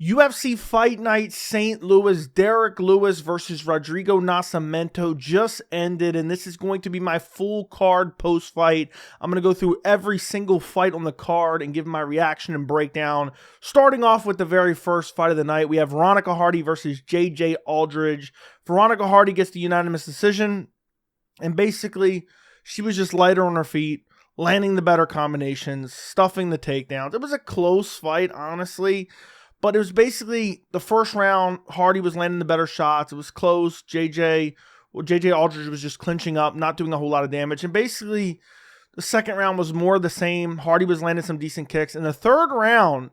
UFC Fight Night St. Louis, Derrick Lewis versus Rodrigo Nascimento just ended, and this is going to be my full card post-fight. I'm going to go through every single fight on the card and give my reaction and breakdown. Starting off with the very first fight of the night, we have Veronica versus JJ Aldrich. Veronica gets the unanimous decision, and basically, she was just lighter on her feet, landing the better combinations, stuffing the takedowns. It was a close fight, honestly. But it was basically the first round, Hardy was landing the better shots. It was close. JJ Aldrich was just clinching up, not doing a whole lot of damage. And basically, the second round was more of the same. Hardy was landing some decent kicks. In the third round,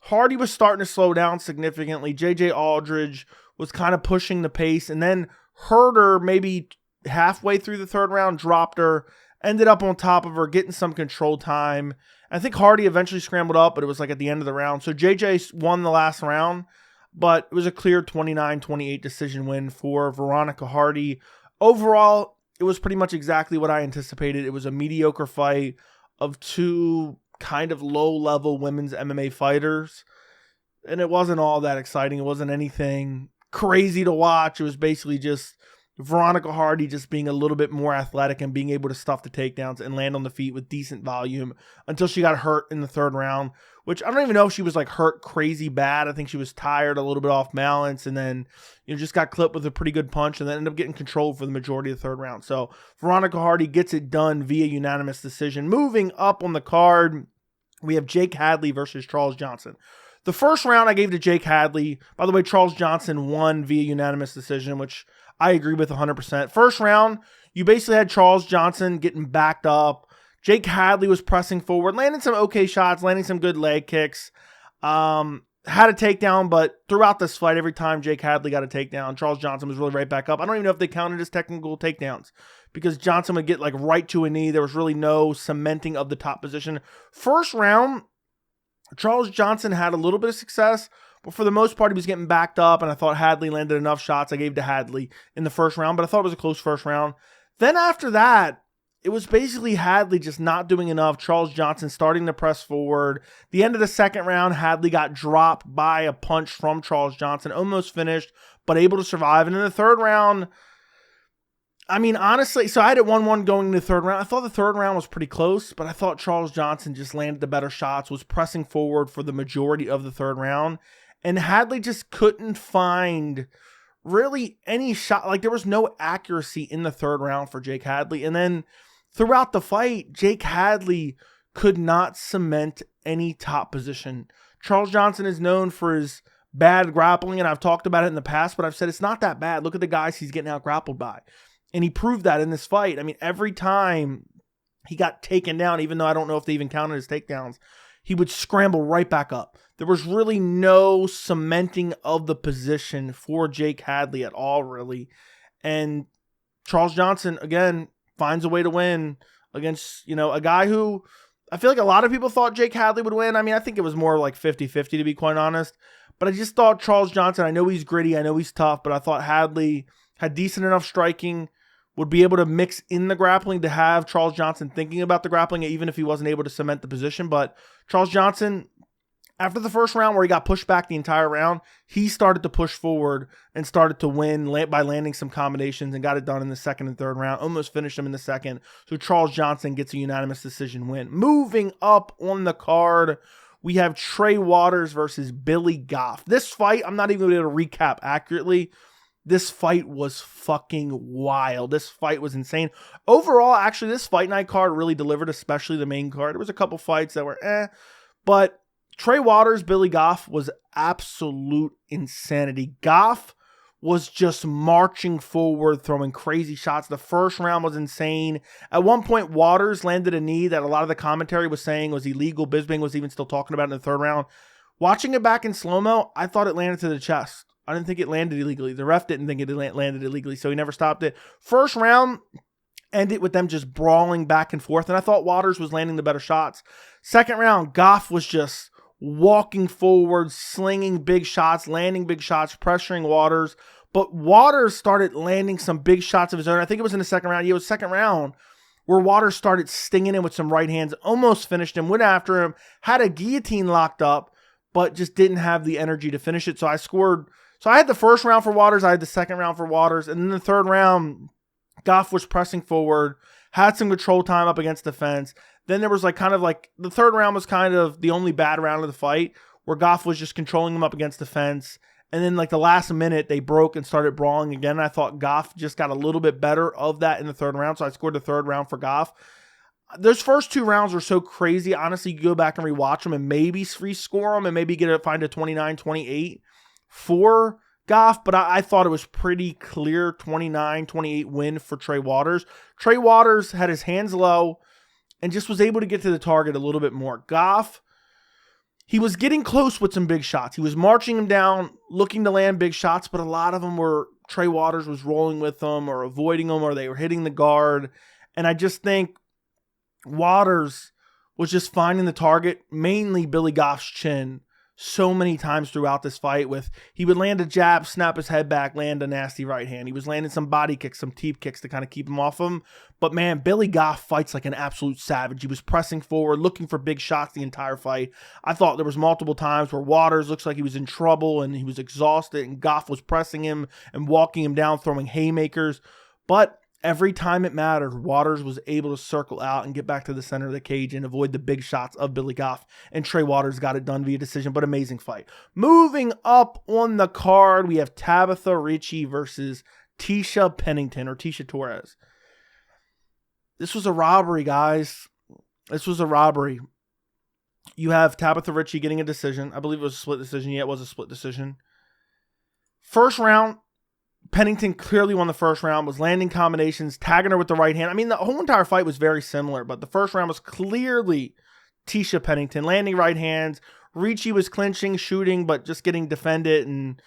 Hardy was starting to slow down significantly. JJ Aldrich was kind of pushing the pace. And then hurt her maybe halfway through the third round, dropped her, ended up on top of her, getting some control time. I think Hardy eventually scrambled up, but it was like at the end of the round. So JJ won the last round, but it was a clear 29-28 decision win for Veronica Hardy. Overall, it was pretty much exactly what I anticipated. It was a mediocre fight of two kind of low-level women's MMA fighters, and it wasn't all that exciting. It wasn't anything crazy to watch. It was basically just Veronica Hardy just being a little bit more athletic and being able to stuff the takedowns and land on the feet with decent volume until she got hurt in the third round, which I don't even know if she was like hurt crazy bad. I think she was tired, a little bit off balance, and then just got clipped with a pretty good punch and then ended up getting controlled for the majority of the third round. So Veronica Hardy gets it done via unanimous decision. Moving up on the card, we have Jake Hadley versus Charles Johnson. The first round I gave to Jake Hadley. By the way, Charles Johnson won via unanimous decision, which I agree with 100%. First round, you basically had Charles Johnson getting backed up. Jake Hadley was pressing forward, landing some okay shots, landing some good leg kicks. Had a takedown, but throughout this fight, every time Jake Hadley got a takedown, Charles Johnson was really right back up. I don't even know if they counted as technical takedowns because Johnson would get like right to a knee. There was really no cementing of the top position. First round, Charles Johnson had a little bit of success, but for the most part, he was getting backed up, and I thought Hadley landed enough shots. I gave to Hadley in the first round, but I thought it was a close first round. Then after that, it was basically Hadley just not doing enough. Charles Johnson starting to press forward. The end of the second round, Hadley got dropped by a punch from Charles Johnson, almost finished, but able to survive. And in the third round, I mean, honestly, so I had it 1-1 going into the third round. I thought the third round was pretty close, but I thought Charles Johnson just landed the better shots, was pressing forward for the majority of the third round. And Hadley just couldn't find really any shot. Like, there was no accuracy in the third round for Jake Hadley. And then throughout the fight, Jake Hadley could not cement any top position. Charles Johnson is known for his bad grappling, and I've talked about it in the past, but I've said it's not that bad. Look at the guys he's getting out grappled by. And he proved that in this fight. I mean, every time he got taken down, even though I don't know if they even counted his takedowns, he would scramble right back up. There was really no cementing of the position for Jake Hadley at all, really. And Charles Johnson, again, finds a way to win against, a guy who I feel like a lot of people thought Jake Hadley would win. I mean, I think it was more like 50-50 to be quite honest. But I just thought Charles Johnson, I know he's gritty, I know he's tough, but I thought Hadley had decent enough striking, would be able to mix in the grappling to have Charles Johnson thinking about the grappling, even if he wasn't able to cement the position. But Charles Johnson, after the first round where he got pushed back the entire round, he started to push forward and started to win by landing some combinations and got it done in the second and third round. Almost finished him in the second. So Charles Johnson gets a unanimous decision win. Moving up on the card, we have Trey versus Billy Goff. This fight, I'm not even able to recap accurately. This fight was fucking wild. This fight was insane. Overall, actually, this fight night card really delivered, especially the main card. There was a couple fights that were but Trey Billy Goff was absolute insanity. Goff was just marching forward, throwing crazy shots. The first round was insane. At one point, Waters landed a knee that a lot of the commentary was saying was illegal. Despaigne was even still talking about it in the third round. Watching it back in slow-mo, I thought it landed to the chest. I didn't think it landed illegally. The ref didn't think it landed illegally, so he never stopped it. First round ended with them just brawling back and forth, and I thought Waters was landing the better shots. Second round, Goff was just walking forward, slinging big shots, landing big shots, pressuring Waters. But Waters started landing some big shots of his own. I think it was in the second round. Yeah, it was second round where Waters started stinging him with some right hands, almost finished him, went after him, had a guillotine locked up, but just didn't have the energy to finish it. So I had the first round for Waters, I had the second round for Waters, and then the third round, Goff was pressing forward, had some control time up against the fence. Then there was the third round was kind of the only bad round of the fight, where Goff was just controlling him up against the fence. And then the last minute, they broke and started brawling again. I thought Goff just got a little bit better of that in the third round, so I scored the third round for Goff. Those first two rounds were so crazy. Honestly, you go back and rewatch them and maybe rescore them and maybe find a 29-28 for Goff, but I thought it was pretty clear 29-28 win for Trey Waters. Trey Waters had his hands low and just was able to get to the target a little bit more. Goff, he was getting close with some big shots. He was marching him down, looking to land big shots, but a lot of them were Trey Waters was rolling with them or avoiding them, or they were hitting the guard. And I just think Waters was just finding the target, mainly Billy Goff's chin, so many times throughout this fight. He would land a jab, snap his head back, land a nasty right hand. He was landing some body kicks, some teep kicks to kind of keep him off him. But man, Billy Goff fights like an absolute savage. He was pressing forward, looking for big shots the entire fight. I thought there was multiple times where Waters looks like he was in trouble and he was exhausted, and Goff was pressing him and walking him down, throwing haymakers. But every time it mattered, Waters was able to circle out and get back to the center of the cage and avoid the big shots of Billy Goff. And Trey Waters got it done via decision, but amazing fight. Moving up on the card, we have Tabatha Ricci versus Tecia Pennington, or Tecia Torres. This was a robbery, guys. This was a robbery. You have Tabatha Ricci getting a decision. I believe it was a split decision. Yeah, it was a split decision. First round, Pennington clearly won the first round, was landing combinations, tagging her with the right hand. I mean, the whole entire fight was very similar, but the first round was clearly Tecia Pennington, landing right hands. Ricci was clinching, shooting, but just getting defended, and,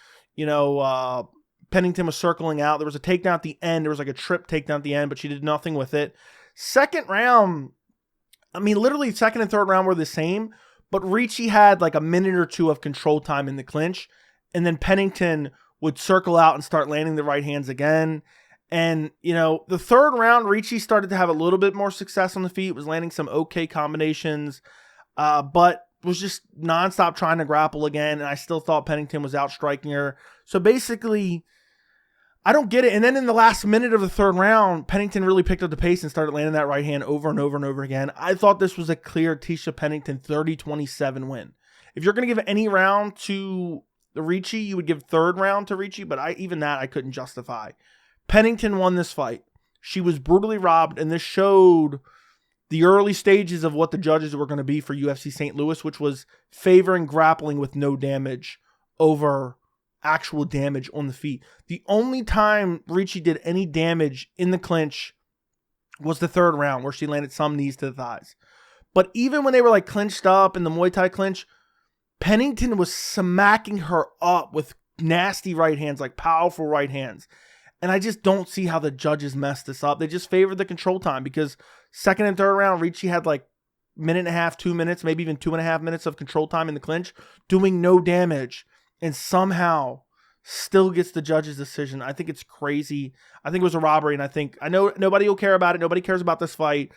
Pennington was circling out. There was a takedown at the end. There was a trip takedown at the end, but she did nothing with it. Second round, literally second and third round were the same, but Ricci had a minute or two of control time in the clinch, and then Pennington would circle out and start landing the right hands again. And, the third round, Ricci started to have a little bit more success on the feet, was landing some okay combinations, but was just nonstop trying to grapple again. And I still thought Pennington was outstriking her. So basically, I don't get it. And then in the last minute of the third round, Pennington really picked up the pace and started landing that right hand over and over and over again. I thought this was a clear Tecia Pennington 30-27 win. If you're going to give any round to the Ricci, you would give third round to Ricci, but even that I couldn't justify. Pennington won this fight. She was brutally robbed, and this showed the early stages of what the judges were going to be for UFC St. Louis, which was favoring grappling with no damage over actual damage on the feet. The only time Ricci did any damage in the clinch was the third round, where she landed some knees to the thighs. But even when they were clinched up in the Muay Thai clinch, Pennington was smacking her up with nasty right hands, powerful right hands. And I just don't see how the judges messed this up. They just favored the control time, because second and third round, Ricci had minute and a half, 2 minutes, maybe even 2.5 minutes of control time in the clinch, doing no damage, and somehow still gets the judge's decision. I think it's crazy. I think it was a robbery, and I know nobody will care about it. Nobody cares about this fight.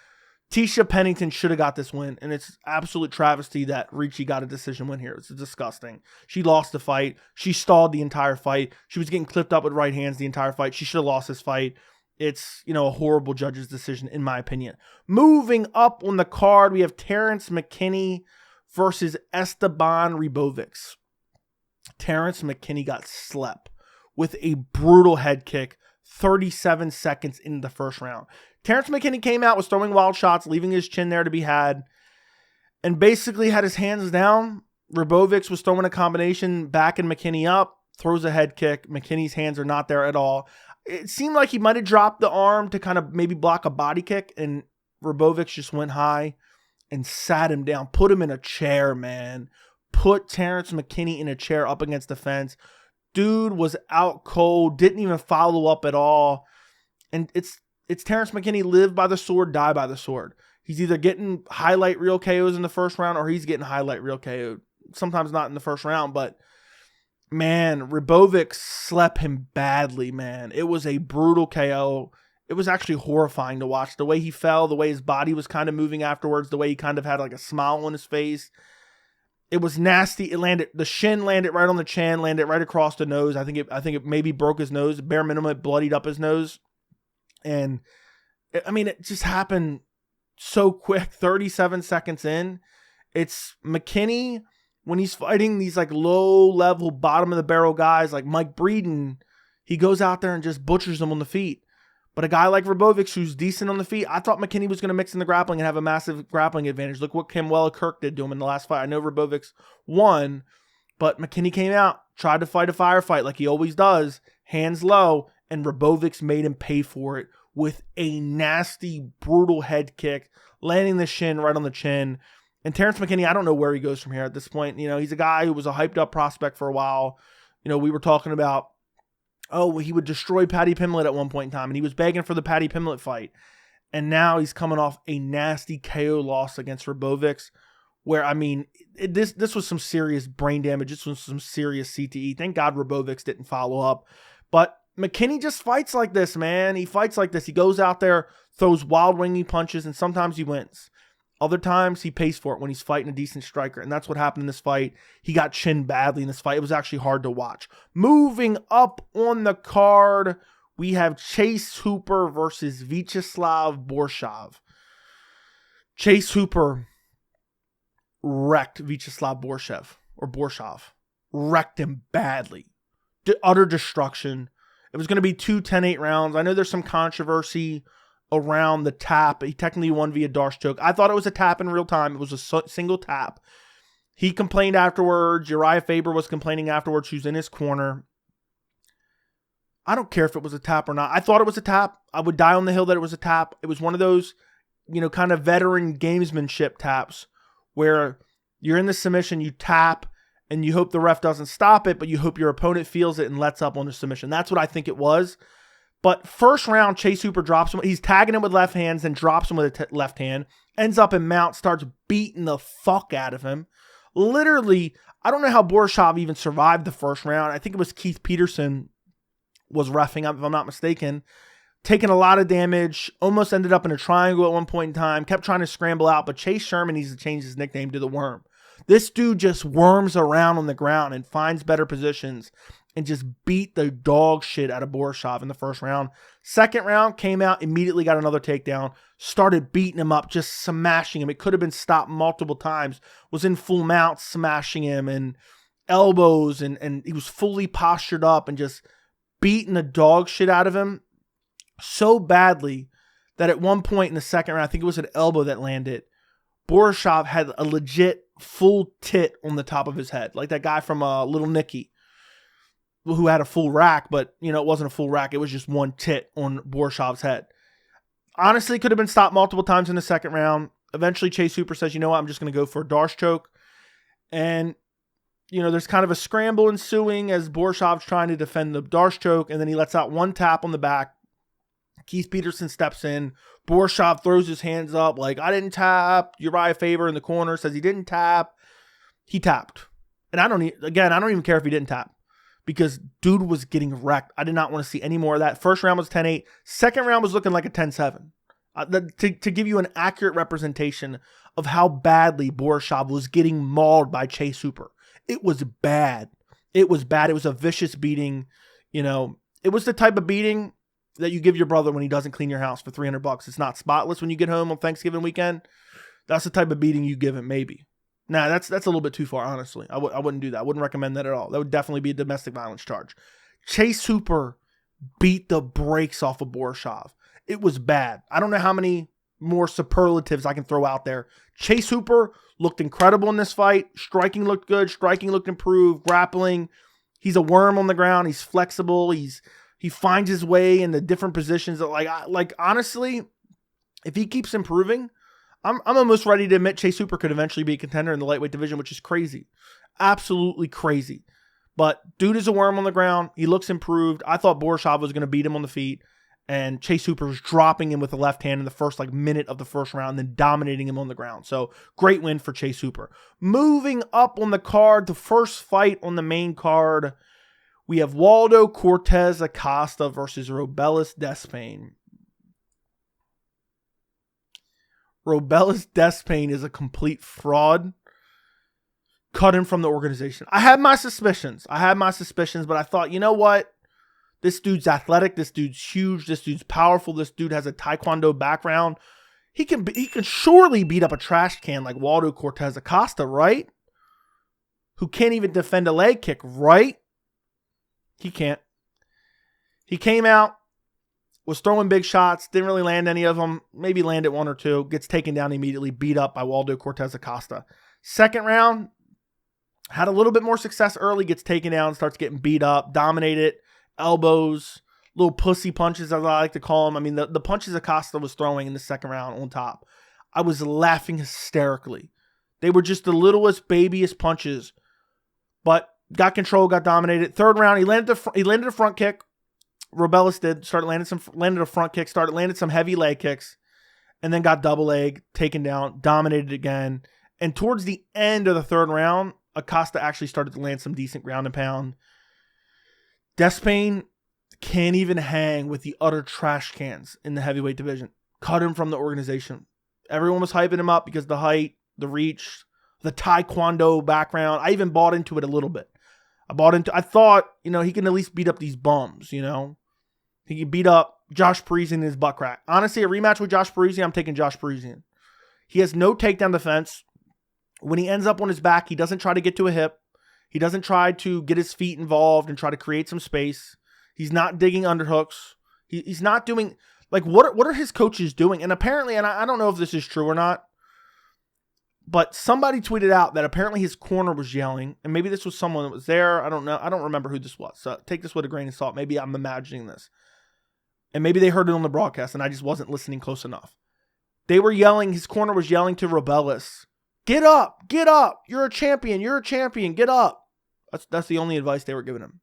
Tecia Pennington should have got this win, and it's absolute travesty that Ricci got a decision win here. It's disgusting. She lost the fight. She stalled the entire fight. She was getting clipped up with right hands the entire fight. She should have lost this fight. It's, a horrible judge's decision, in my opinion. Moving up on the card, we have Terrence McKinney versus Esteban Ribovics. Terrence McKinney got slept with a brutal head kick 37 seconds into the first round. Terrence McKinney came out, was throwing wild shots, leaving his chin there to be had, and basically had his hands down. Ribovics was throwing a combination, backing McKinney up, throws a head kick. McKinney's hands are not there at all. It seemed like he might have dropped the arm to kind of maybe block a body kick, and Ribovics just went high and sat him down, put him in a chair, man. Put Terrence McKinney in a chair up against the fence. Dude was out cold, didn't even follow up at all. And it's Terrence McKinney, live by the sword, die by the sword. He's either getting highlight reel KOs in the first round, or he's getting highlight reel KO'd. Sometimes not in the first round, but man, Ribovics slept him badly, man. It was a brutal KO. It was actually horrifying to watch. The way he fell, the way his body was kind of moving afterwards, the way he kind of had a smile on his face. It was nasty. The shin landed right on the chin, landed right across the nose. I think it maybe broke his nose. Bare minimum, it bloodied up his nose. And it just happened so quick. 37 seconds in. It's McKinney when he's fighting these like low level bottom of the barrel guys like Mike Breeden. He goes out there and just butchers them on the feet. But a guy like Ribovics, who's decent on the feet, I thought McKinney was going to mix in the grappling and have a massive grappling advantage. Look what Kimwella Kirk did to him in the last fight. I know Ribovics won, but McKinney came out, tried to fight a firefight like he always does, hands low, and Ribovics made him pay for it with a nasty, brutal head kick, landing the shin right on the chin. And Terrence McKinney, I don't know where he goes from here at this point. He's a guy who was a hyped up prospect for a while. We were talking about, he would destroy Paddy Pimblett at one point in time, and he was begging for the Paddy Pimblett fight. And now he's coming off a nasty KO loss against Ribovics, where, this was some serious brain damage. This was some serious CTE. Thank God Ribovics didn't follow up. But McKinney just fights like this, man. He fights like this. He goes out there, throws wild winging punches, and sometimes he wins. Other times, he pays for it when he's fighting a decent striker, and that's what happened in this fight. He got chinned badly in this fight. It was actually hard to watch. Moving up on the card, we have Chase Hooper versus Vyacheslav Borshchev. Chase Hooper wrecked Vyacheslav Borshchev. Wrecked him badly. Utter destruction. It was going to be 2 10-8 rounds. I know there's some controversy around the tap. He technically won via Darce choke. I thought it was a tap in real time. It was a single tap. He complained afterwards. Uriah Faber was complaining afterwards. Who's in his corner. I don't care if it was a tap or not. I thought it was a tap. I would die on the hill that it was a tap. It was one of those, kind of veteran gamesmanship taps where you're in the submission, you tap, and you hope the ref doesn't stop it, but you hope your opponent feels it and lets up on the submission. That's what I think it was. But first round, Chase Hooper drops him. He's tagging him with left hands and drops him with a left hand. Ends up in mount, starts beating the fuck out of him. Literally, I don't know how Borshchev even survived the first round. I think it was Keith Peterson was reffing up, if I'm not mistaken. Taking a lot of damage. Almost ended up in a triangle at one point in time. Kept trying to scramble out, but Chase Sherman needs to change his nickname to the Worm. This dude just worms around on the ground and finds better positions and just beat the dog shit out of Borshchev in the first round. Second round, came out, immediately got another takedown, started beating him up, just smashing him. It could have been stopped multiple times. Was in full mount, smashing him, and elbows, and he was fully postured up and just beating the dog shit out of him so badly that at one point in the second round, I think it was an elbow that landed, Borshchev had a legit full tit on the top of his head, like that guy from Little Nicky, who had a full rack, but, it wasn't a full rack. It was just one tit on Borshchev's head. Honestly, could have been stopped multiple times in the second round. Eventually, Chase Hooper says, you know what, I'm just going to go for a Darce choke. And, there's kind of a scramble ensuing as Borshchev's trying to defend the Darce choke, and then he lets out one tap on the back. Keith Peterson steps in. Borshchev throws his hands up like, I didn't tap. Uriah Faber in the corner says he didn't tap. He tapped. And I don't even care if he didn't tap, because dude was getting wrecked. I did not want to see any more of that. First round was 10-8. Second round was looking like a 10-7. To give you an accurate representation of how badly Borshchev was getting mauled by Chase Hooper. It was bad. It was bad. It was a vicious beating. It was the type of beating that you give your brother when he doesn't clean your house for $300. It's not spotless when you get home on Thanksgiving weekend. That's the type of beating you give him, maybe. Nah, that's a little bit too far, honestly. I wouldn't do that. I wouldn't recommend that at all. That would definitely be a domestic violence charge. Chase Hooper beat the brakes off of Borshchev. It was bad. I don't know how many more superlatives I can throw out there. Chase Hooper looked incredible in this fight. Striking looked good. Striking looked improved. Grappling. He's a worm on the ground. He's flexible. He finds his way in the different positions. Like honestly, if he keeps improving, I'm almost ready to admit Chase Hooper could eventually be a contender in the lightweight division, which is crazy. Absolutely crazy. But dude is a worm on the ground. He looks improved. I thought Borshchev was going to beat him on the feet, and Chase Hooper was dropping him with the left hand in the first minute of the first round, then dominating him on the ground. So great win for Chase Hooper. Moving up on the card, the first fight on the main card, we have Waldo Cortes-Acosta versus Robelis Despaigne. Robelis Despaigne is a complete fraud. cut him from the organization. I had my suspicions, but I thought, you know what? This dude's athletic. This dude's huge. This dude's powerful. This dude has a Taekwondo background. He can surely beat up a trash can like Waldo Cortes-Acosta, right? Who can't even defend a leg kick, right? He can't. He came out, was throwing big shots, didn't really land any of them, maybe landed one or two, gets taken down immediately, beat up by Waldo Cortes-Acosta. Second round, had a little bit more success early, gets taken down, starts getting beat up, dominated, elbows, little pussy punches, as I like to call them. I mean, the punches Acosta was throwing in the second round on top, I was laughing hysterically. They were just the littlest, babyest punches, but got control, got dominated. Third round, he landed a front kick. Rubiales landed a front kick, landed some heavy leg kicks, and then got double leg, taken down, dominated again. And towards the end of the third round, Acosta actually started to land some decent ground and pound. Despaigne can't even hang with the utter trash cans in the heavyweight division. Cut him from the organization. Everyone was hyping him up because the height, the reach, the Taekwondo background. I even bought into it a little bit. I thought, he can at least beat up these bums, He can beat up Josh Parisian in his butt crack. Honestly, a rematch with Josh Parisian, I'm taking Josh Parisian. He has no takedown defense. When he ends up on his back, he doesn't try to get to a hip. He doesn't try to get his feet involved and try to create some space. He's not digging underhooks. He's not doing, what are his coaches doing? And apparently, and I don't know if this is true or not, but somebody tweeted out that apparently his corner was yelling, and maybe this was someone that was there. I don't know. I don't remember who this was. So take this with a grain of salt. Maybe I'm imagining this. And maybe they heard it on the broadcast, and I just wasn't listening close enough. They were yelling, his corner was yelling to Rubiales, get up, you're a champion, get up. That's the only advice they were giving him.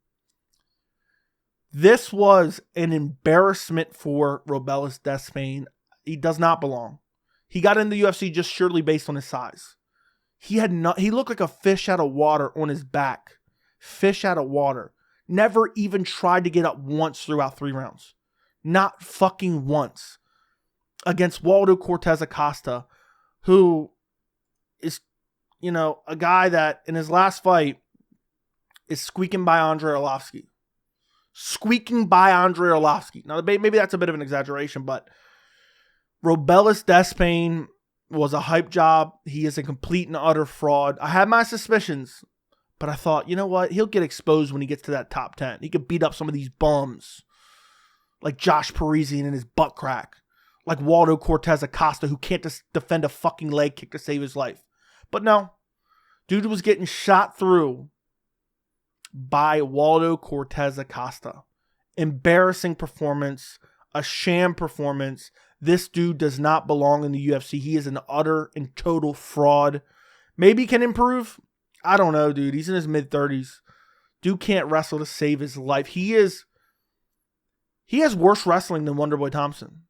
This was an embarrassment for Rubiales Despaigne. He does not belong. He got into the UFC just surely based on his size. He looked like a fish out of water on his back. Fish out of water. Never even tried to get up once throughout 3 rounds. Not fucking once. Against Waldo Cortes-Acosta, who is, a guy that in his last fight is squeaking by Andrei Arlovski. Now, maybe that's a bit of an exaggeration, but Rubiales Despaigne was a hype job. He is a complete and utter fraud. I had my suspicions, but I thought, you know what? He'll get exposed when he gets to that top 10. He could beat up some of these bums like Josh Parisian in his butt crack, like Waldo Cortes-Acosta, who can't defend a fucking leg kick to save his life. But no, dude was getting shot through by Waldo Cortes-Acosta. Embarrassing performance, a sham performance. This dude does not belong in the UFC. He is an utter and total fraud. Maybe he can improve. I don't know, dude. He's in his mid-30s. Dude can't wrestle to save his life. He has worse wrestling than Wonderboy Thompson.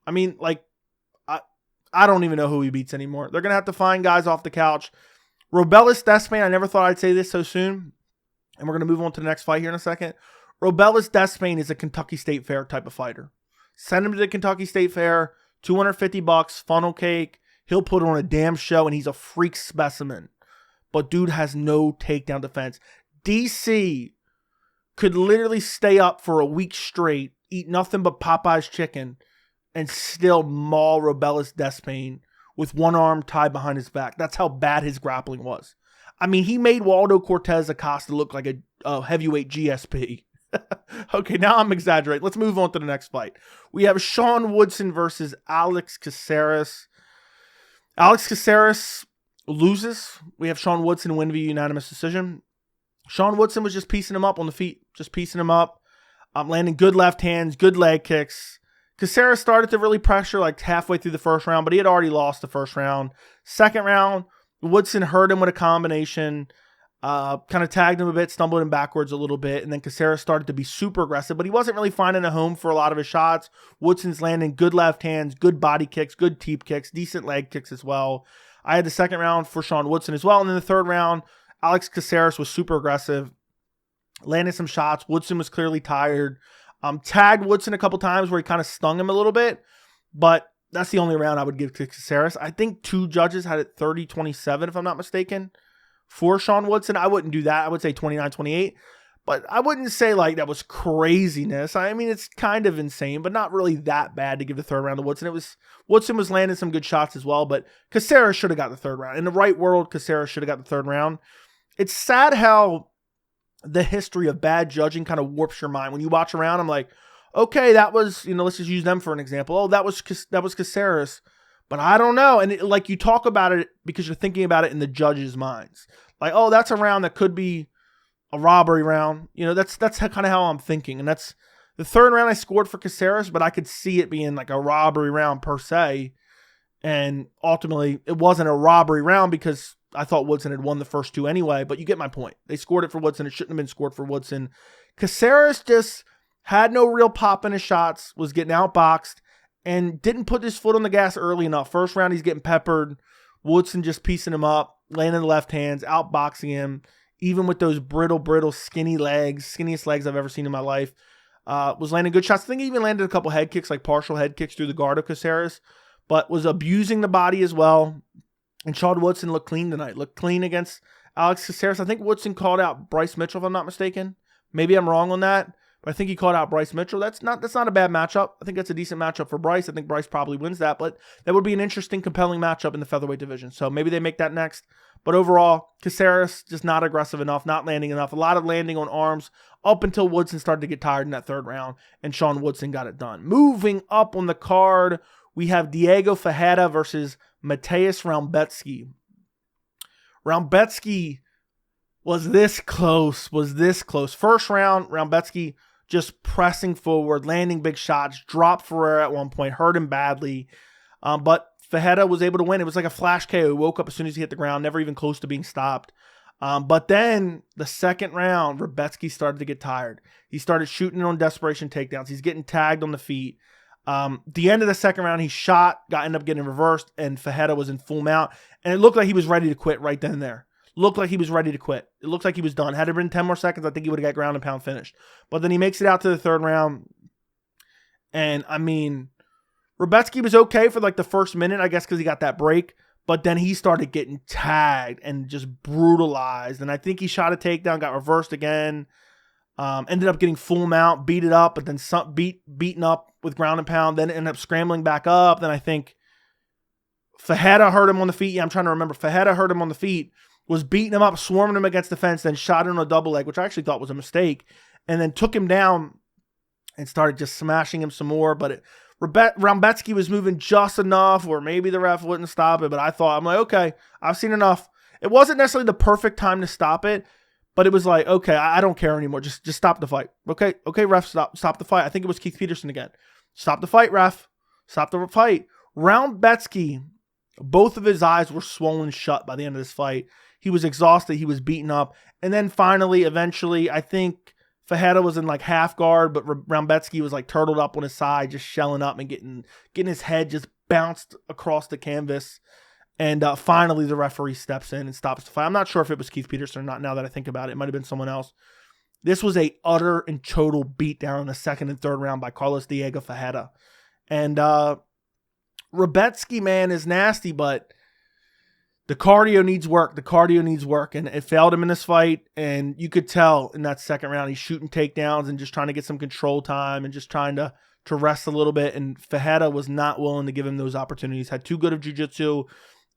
I mean, I don't even know who he beats anymore. They're going to have to find guys off the couch. Rubiales Despaigne, I never thought I'd say this so soon. And we're going to move on to the next fight here in a second. Rubiales Despaigne is a Kentucky State Fair type of fighter. Send him to the Kentucky State Fair, $250, funnel cake. He'll put on a damn show, and he's a freak specimen. But dude has no takedown defense. DC could literally stay up for a week straight, eat nothing but Popeye's chicken, and still maul Rubiales Despaigne with one arm tied behind his back. That's how bad his grappling was. I mean, he made Waldo Cortes-Acosta look like a heavyweight GSP. Okay, now I'm exaggerating. Let's move on to the next fight. We have Sean Woodson versus Alex Caceres. Alex Caceres loses. We have Sean Woodson win via unanimous decision. Sean Woodson was just piecing him up on the feet. Just piecing him up. Landing good left hands, good leg kicks. Caceres started to really pressure like halfway through the first round, but he had already lost the first round. Second round, Woodson hurt him with a combination. Kind of tagged him a bit, stumbled him backwards a little bit, and then Caceres started to be super aggressive, but he wasn't really finding a home for a lot of his shots. Woodson's landing good left hands, good body kicks, good teep kicks, decent leg kicks as well. I had the second round for Sean Woodson as well, and then the third round, Alex Caceres was super aggressive, landed some shots. Woodson was clearly tired. Tagged Woodson a couple times where he kind of stung him a little bit, but That's the only round I would give to Caceres. I think 2 judges had it 30-27, if I'm not mistaken, for Sean Woodson. I wouldn't do that. I would say 29-28. But I wouldn't say like that was craziness. I mean, it's kind of insane, but not really that bad to give the third round to Woodson. Woodson was landing some good shots as well, but Caceres should have got the third round. In the right world, Caceres should have got the third round. It's sad how the history of bad judging kind of warps your mind. When you watch around, I'm like, okay, that was, let's just use them for an example. Oh, that was Caceres, but I don't know. And like you talk about it because you're thinking about it in the judges' minds. Like, oh, that's a round that could be a robbery round. That's kind of how I'm thinking. And that's the third round I scored for Caceres, but I could see it being like a robbery round per se. And ultimately, it wasn't a robbery round because I thought Woodson had won the first 2 anyway, but you get my point. They scored it for Woodson. It shouldn't have been scored for Woodson. Caceres just had no real pop in his shots, was getting outboxed, and didn't put his foot on the gas early enough. First round, he's getting peppered. Woodson just piecing him up, landing the left hands, outboxing him. Even with those brittle, skinny legs, skinniest legs I've ever seen in my life, was landing good shots. I think he even landed a couple head kicks, like partial head kicks through the guard of Caceres, but was abusing the body as well. And Sean Woodson looked clean tonight, looked clean against Alex Caceres. I think Woodson called out Bryce Mitchell, if I'm not mistaken. Maybe I'm wrong on that, but I think he called out Bryce Mitchell. That's not a bad matchup. I think that's a decent matchup for Bryce. I think Bryce probably wins that, but that would be an interesting, compelling matchup in the featherweight division. So maybe they make that next. But overall, Caceres just not aggressive enough, not landing enough. A lot of landing on arms up until Woodson started to get tired in that third round, and Sean Woodson got it done. Moving up on the card, we have Diego Ferreira versus Mateusz Rębecki. Rębecki was this close. First round, Rębecki just pressing forward, landing big shots, dropped Ferreira at one point, hurt him badly. But Ferreira was able to win. It was like a flash KO. He woke up as soon as he hit the ground, never even close to being stopped. But then the second round, Rębecki started to get tired. He started shooting on desperation takedowns. He's getting tagged on the feet. The end of the second round, he ended up getting reversed, and Ferreira was in full mount. And it looked like he was ready to quit right then and there. Looked like he was ready to quit. It looked like he was done. Had it been 10 more seconds, I think he would have got ground and pound finished. But then he makes it out to the third round. And, I mean, Rębecki was okay for like the first minute, I guess, because he got that break. But then he started getting tagged and just brutalized. And I think he shot a takedown, got reversed again. Ended up getting full mount, beat it up, but then beaten up with ground and pound. Then ended up scrambling back up. Then I think Ferreira hurt him on the feet. Yeah, I'm trying to remember. Ferreira hurt him on the feet, was beating him up, swarming him against the fence, then shot him on a double leg, which I actually thought was a mistake. And then took him down and started just smashing him some more. But Rębecki was moving just enough, or maybe the ref wouldn't stop it. But I'm like, okay, I've seen enough. It wasn't necessarily the perfect time to stop it, but it was like, okay, I don't care anymore. Just stop the fight. Okay, ref, stop the fight. I think it was Keith Peterson again. Stop the fight, ref. Stop the fight. Rębecki, both of his eyes were swollen shut by the end of this fight. He was exhausted. He was beaten up. And then finally, eventually, I think Ferreira was in like half guard, but Rębecki was like turtled up on his side, just shelling up and getting his head just bounced across the canvas. And finally, the referee steps in and stops the fight. I'm not sure if it was Keith Peterson or not now that I think about it. It might have been someone else. This was a utter and total beatdown in the second and third round by Carlos Diego Ferreira. And Rębecki, man, is nasty, but the cardio needs work. And it failed him in this fight. And you could tell in that second round, he's shooting takedowns and just trying to get some control time and just trying to rest a little bit. And Ferreira was not willing to give him those opportunities. Had too good of jiu-jitsu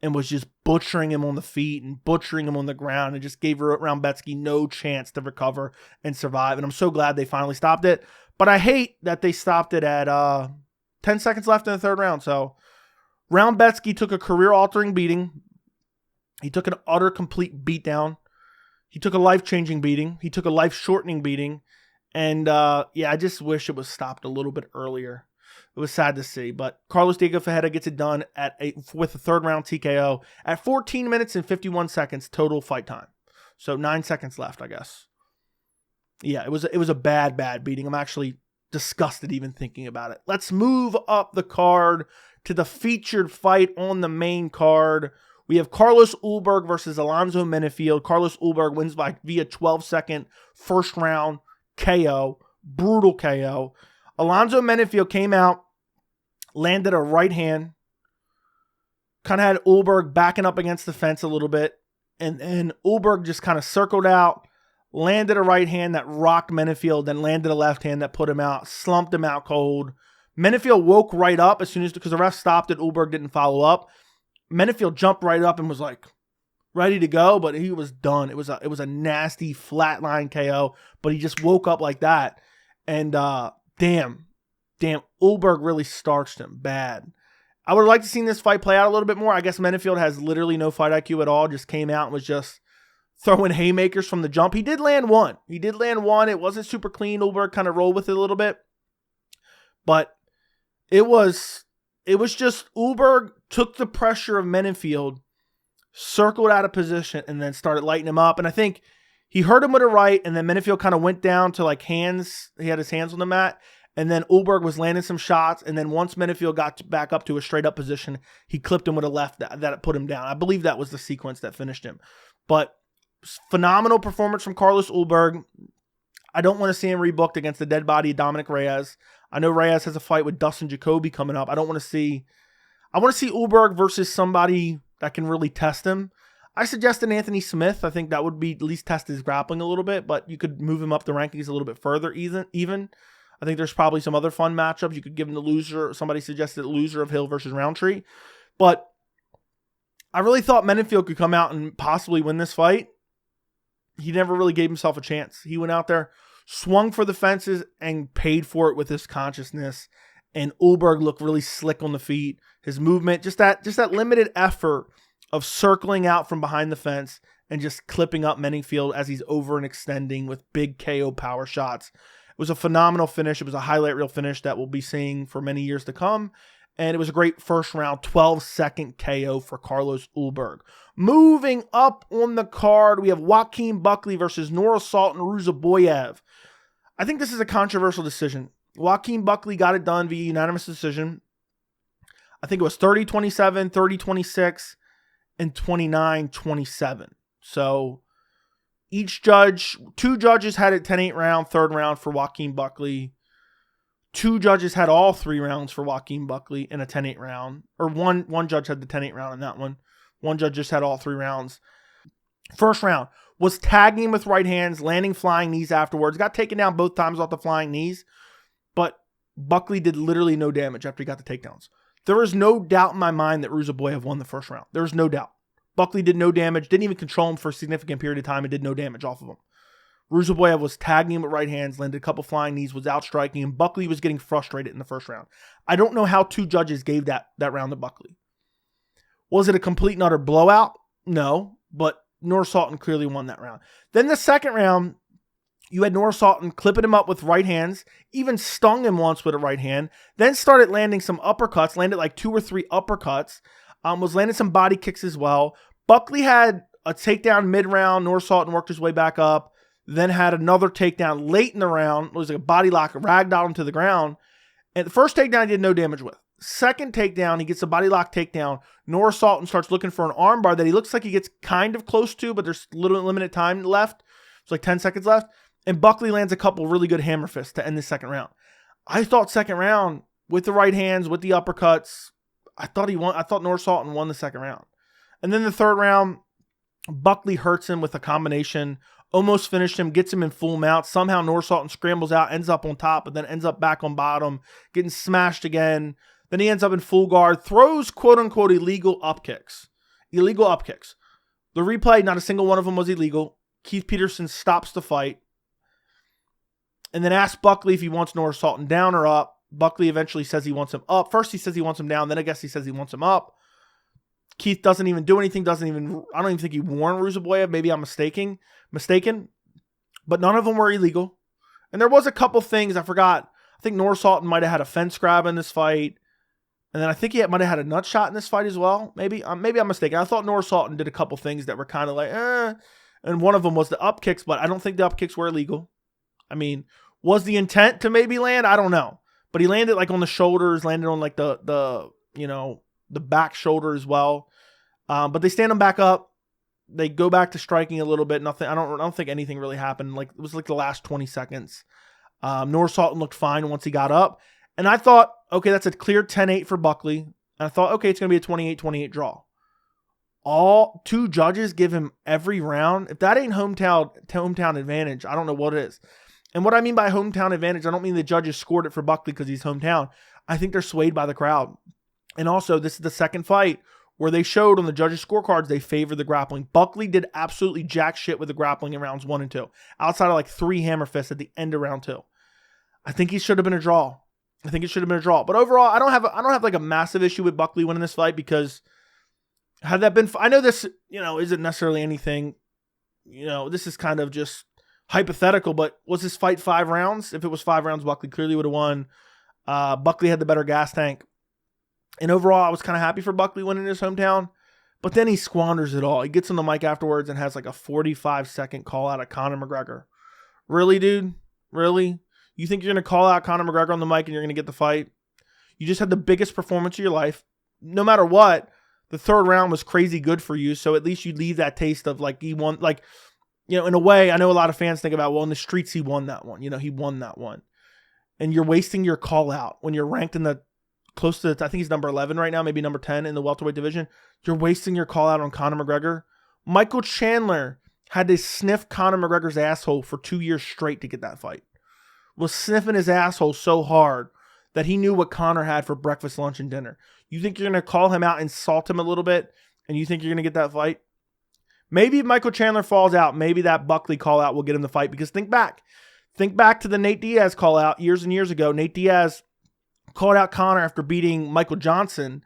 and was just butchering him on the feet and butchering him on the ground and just gave Rębecki no chance to recover and survive. And I'm so glad they finally stopped it. But I hate that they stopped it at 10 seconds left in the third round. So Rębecki took a career-altering beating. He took an utter, complete beatdown. He took a life-changing beating. He took a life-shortening beating. And, I just wish it was stopped a little bit earlier. It was sad to see. But Carlos Diego Ferreira gets it done with a third-round TKO at 14 minutes and 51 seconds total fight time. So 9 seconds left, I guess. Yeah, it was a bad beating. I'm actually disgusted even thinking about it. Let's move up the card to the featured fight on the main card. We have Carlos Ulberg versus Alonso Menifield. Carlos Ulberg wins via 12-second first round KO. Brutal KO. Alonso Menifield came out landed a right hand, kind of had Ulberg backing up against the fence a little bit, and Ulberg just kind of circled out, landed a right hand that rocked Menifield, then landed a left hand that put him out, slumped him out cold. Menifield woke right up as soon as, because the ref stopped it, Ulberg didn't follow up. Menifield jumped right up and was like ready to go, but he was done. It was a nasty flatline KO, but he just woke up like that. And damn, Ulberg really starched him bad. I would have liked to see this fight play out a little bit more. I guess Menifield has literally no fight IQ at all. Just came out and was just throwing haymakers from the jump. He did land one. It wasn't super clean. Ulberg kind of rolled with it a little bit. But it was just Ulberg took the pressure of Menifield, circled out of position, and then started lighting him up. And I think he hurt him with a right, and then Menifield kind of went down to like hands. He had his hands on the mat. And then Ulberg was landing some shots. And then once Menifield got back up to a straight up position, he clipped him with a left that put him down. I believe that was the sequence that finished him. But phenomenal performance from Carlos Ulberg. I don't want to see him rebooked against the dead body of Dominic Reyes. I know Reyes has a fight with Dustin Jacoby coming up. I want to see Ulberg versus somebody that can really test him. I suggested Anthony Smith. I think that would be at least test his grappling a little bit, but you could move him up the rankings a little bit further even. I think there's probably some other fun matchups. You could give him the loser. Somebody suggested the loser of Hill versus Roundtree. But I really thought Menifield could come out and possibly win this fight. He never really gave himself a chance. He went out there, swung for the fences, and paid for it with his consciousness. And Ulberg looked really slick on the feet. His movement, just that limited effort of circling out from behind the fence and just clipping up Menifield as he's over and extending with big KO power shots. It was a phenomenal finish. It was a highlight reel finish that we'll be seeing for many years to come. And it was a great first round 12-second KO for Carlos Ulberg. Moving up on the card, we have Joquin Buckley versus Nursulton Ruziboev. I think this is a controversial decision. Joquin Buckley got it done via unanimous decision. I think it was 30-27, 30-26, and 29-27. So two judges had it 10-8 round, third round for Joquin Buckley. Two judges had all 3 rounds for Joquin Buckley in a 10-8 round. Or one judge had the 10-8 round in that one. One judge just had all 3 rounds. First round was tagging him with right hands, landing flying knees afterwards. Got taken down both times off the flying knees. But Buckley did literally no damage after he got the takedowns. There is no doubt in my mind that Ruziboev won the first round. There is no doubt. Buckley did no damage, didn't even control him for a significant period of time, and did no damage off of him. Ruziboev was tagging him with right hands, landed a couple flying knees, was out striking, and Buckley was getting frustrated in the first round. I don't know how 2 judges gave that round to Buckley. Was it a complete and utter blowout? No, but Nursulton clearly won that round. Then the second round, you had Nursulton clipping him up with right hands, even stung him once with a right hand, then started landing some uppercuts, landed like 2 or 3 uppercuts, was landing some body kicks as well. Buckley had a takedown mid-round. Nursulton worked his way back up, then had another takedown late in the round. It was like a body lock, ragdolled him to the ground. And the first takedown he did no damage with. Second takedown, he gets a body lock takedown. Nursulton starts looking for an armbar that he looks like he gets kind of close to, but there's little limited time left. It's like 10 seconds left. And Buckley lands a couple really good hammer fists to end the second round. I thought second round, with the right hands, with the uppercuts, I thought Nursulton won the second round. And then the third round, Buckley hurts him with a combination, almost finished him, gets him in full mount. Somehow Nursulton scrambles out, ends up on top, but then ends up back on bottom, getting smashed again. Then he ends up in full guard, throws quote-unquote illegal up kicks. Illegal up kicks. The replay, not a single one of them was illegal. Keith Peterson stops the fight and then asks Buckley if he wants Nursulton down or up. Buckley eventually says he wants him up. First he says he wants him down, then I guess he says he wants him up. Keith doesn't even do anything, I don't even think he warned Ruziboev. Maybe I'm mistaken. But none of them were illegal. And there was a couple things I forgot. I think Nursulton might have had a fence grab in this fight. And then I think he might have had a nut shot in this fight as well. Maybe I'm mistaken. I thought Nursulton did a couple things that were kind of like, And one of them was the up kicks, but I don't think the up kicks were illegal. I mean, was the intent to maybe land? I don't know. But he landed like on the shoulders, landed on like the back shoulder as well. But they stand him back up. They go back to striking a little bit. Nothing. I don't think anything really happened. Like it was like the last 20 seconds. Nursulton looked fine once he got up. And I thought, okay, that's a clear 10-8 for Buckley. And I thought, okay, it's going to be a 28-28 draw. All 2 judges give him every round. If that ain't hometown advantage, I don't know what it is. And what I mean by hometown advantage, I don't mean the judges scored it for Buckley because he's hometown. I think they're swayed by the crowd. And also, this is the second fight where they showed on the judges' scorecards they favored the grappling. Buckley did absolutely jack shit with the grappling in rounds 1 and 2, outside of like 3 hammer fists at the end of round 2. I think he should have been a draw. But overall, I don't have like a massive issue with Buckley winning this fight because had that been, I know this, isn't necessarily anything, this is kind of just hypothetical, but was this fight 5 rounds? If it was 5 rounds, Buckley clearly would have won. Buckley had the better gas tank. And overall, I was kind of happy for Buckley winning his hometown, but then he squanders it all. He gets on the mic afterwards and has like a 45-second call out of Conor McGregor. Really, dude? Really? You think you're going to call out Conor McGregor on the mic and you're going to get the fight? You just had the biggest performance of your life. No matter what, the 3rd round was crazy good for you, so at least you leave that taste of like he won. Like, in a way, I know a lot of fans think about, well, in the streets, he won that one. He won that one. And you're wasting your call out when you're ranked in the close to, I think he's number 11 right now, maybe number 10 in the welterweight division. You're wasting your call out on Conor McGregor. Michael Chandler had to sniff Conor McGregor's asshole for 2 years straight to get that fight. Was sniffing his asshole so hard that he knew what Conor had for breakfast, lunch, and dinner. You think you're going to call him out, insult him a little bit, and you think you're going to get that fight? Maybe if Michael Chandler falls out, maybe that Buckley call out will get him the fight. Because think back to the Nate Diaz call out years and years ago. Nate Diaz called out Conor after beating Michael Johnson,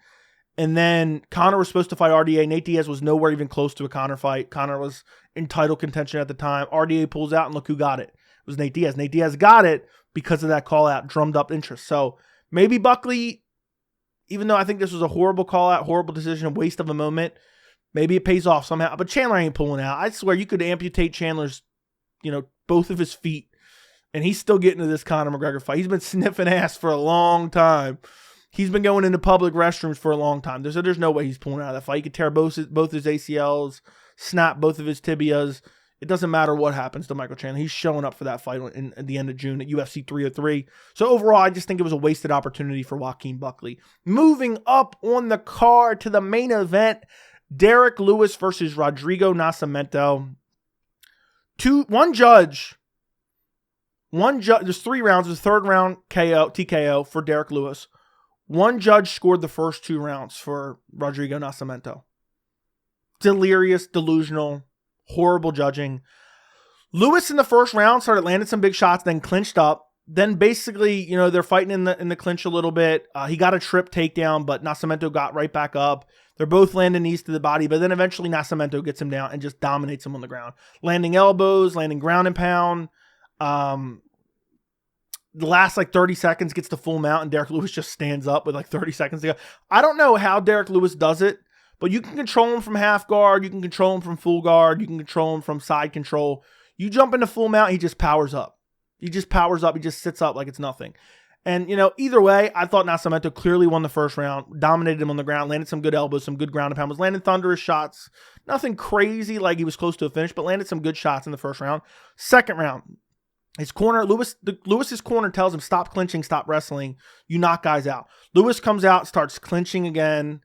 and then Conor was supposed to fight RDA. Nate Diaz was nowhere even close to a Conor fight. Conor was in title contention at the time. RDA pulls out, and look who got it. It was Nate Diaz. Nate Diaz got it because of that call out, drummed up interest. So maybe Buckley, even though I think this was a horrible call out, horrible decision, a waste of a moment, maybe it pays off somehow. But Chandler ain't pulling out. I swear you could amputate Chandler's, both of his feet, and he's still getting to this Conor McGregor fight. He's been sniffing ass for a long time. He's been going into public restrooms for a long time. There's no way he's pulling out of that fight. He could tear both his ACLs, snap both of his tibias. It doesn't matter what happens to Michael Chandler. He's showing up for that fight at the end of June at UFC 303. So overall, I just think it was a wasted opportunity for Joquin Buckley. Moving up on the card to the main event, Derrick Lewis versus Rodrigo Nascimento. One judge. There's 3 rounds. There's 3rd round TKO for Derrick Lewis. One judge scored the first 2 rounds for Rodrigo Nascimento. Delirious, delusional, horrible judging. Lewis in the first round started landing some big shots, then clinched up. Then basically, they're fighting in the clinch a little bit. He got a trip takedown, but Nascimento got right back up. They're both landing knees to the body, but then eventually Nascimento gets him down and just dominates him on the ground. Landing elbows, landing ground and pound. The last 30 seconds gets the full mount, and Derrick Lewis just stands up with 30 seconds to go. I don't know how Derrick Lewis does it, but you can control him from half guard. You can control him from full guard. You can control him from side control. You jump into full mount, he just powers up. He just sits up like it's nothing. And, either way, I thought Nascimento clearly won the first round, dominated him on the ground, landed some good elbows, some good ground and pound, was landing thunderous shots. Nothing crazy like he was close to a finish, but landed some good shots in the first round. Second round, his corner, Lewis's corner tells him, stop clinching, stop wrestling. You knock guys out. Lewis comes out, starts clinching again,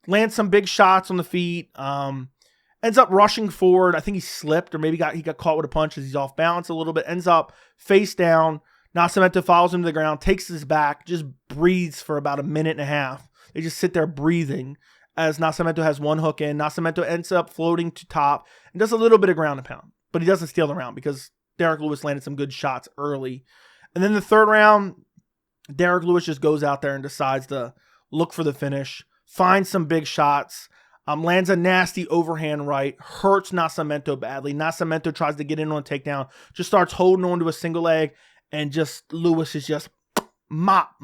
lands some big shots on the feet, ends up rushing forward. I think he slipped, or maybe he got caught with a punch as he's off balance a little bit, ends up face down. Nascimento follows him to the ground, takes his back, just breathes for about a minute and a half. They just sit there breathing as Nascimento has one hook in. Nascimento ends up floating to top and does a little bit of ground and pound, but he doesn't steal the round because Derrick Lewis landed some good shots early. And then the third round, Derrick Lewis just goes out there and decides to look for the finish, finds some big shots, lands a nasty overhand right, hurts Nascimento badly. Nascimento tries to get in on a takedown, just starts holding on to a single leg, and just Lewis is just mop,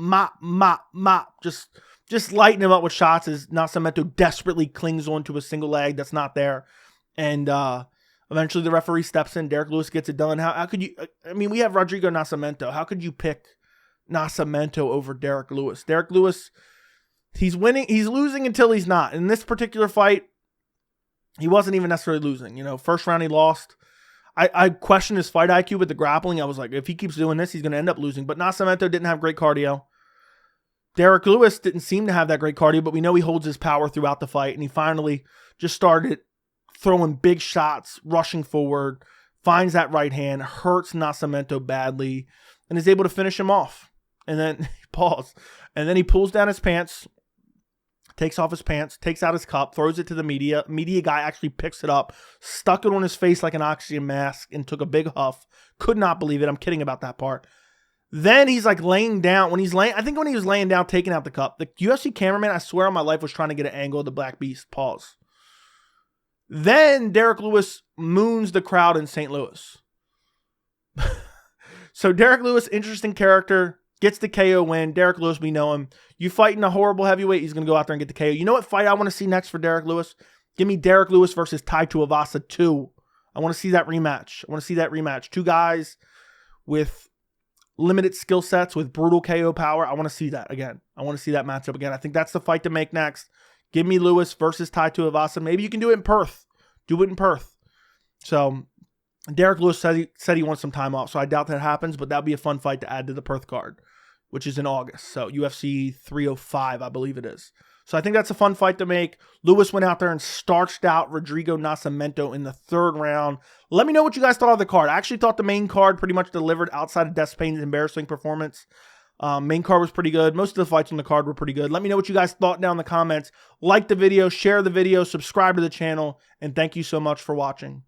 just lighting him up with shots as Nascimento desperately clings onto a single leg that's not there. And eventually the referee steps in. Derrick Lewis gets it done. How could you, we have Rodrigo Nascimento. How could you pick Nascimento over Derrick Lewis? Derrick Lewis, he's winning, he's losing until he's not. In this particular fight, he wasn't even necessarily losing. First round he lost. I questioned his fight IQ with the grappling. I was like, if he keeps doing this, he's going to end up losing. But Nascimento didn't have great cardio. Derrick Lewis didn't seem to have that great cardio, but we know he holds his power throughout the fight, and he finally just started throwing big shots, rushing forward, finds that right hand, hurts Nascimento badly, and is able to finish him off. And then he paused. And then he pulls down his pants, takes off his pants, takes out his cup, throws it to the media. Media guy actually picks it up, stuck it on his face like an oxygen mask, and took a big huff. Could not believe it. I'm kidding about that part. Then he's like laying down. When he was laying down, taking out the cup, the UFC cameraman, I swear on my life, was trying to get an angle of the Black Beast. Pause. Then Derrick Lewis moons the crowd in St. Louis. So Derrick Lewis, interesting character, gets the KO win. Derrick Lewis, we know him. You fighting a horrible heavyweight, he's going to go out there and get the KO. You know what fight I want to see next for Derrick Lewis? Give me Derrick Lewis versus Tai Tuivasa 2. I want to see that rematch. Two guys with limited skill sets, with brutal KO power. I want to see that again. I want to see that matchup again. I think that's the fight to make next. Give me Lewis versus Tai Tuivasa. Maybe you can do it in Perth. Do it in Perth. So Derrick Lewis said he wants some time off, so I doubt that happens, but that would be a fun fight to add to the Perth card, which is in August. So UFC 305, I believe it is. So I think that's a fun fight to make. Lewis went out there and starched out Rodrigo Nascimento in the 3rd round. Let me know what you guys thought of the card. I actually thought the main card pretty much delivered outside of Despaign's embarrassing performance. Main card was pretty good. Most of the fights on the card were pretty good. Let me know what you guys thought down in the comments. Like the video, share the video, subscribe to the channel, and thank you so much for watching.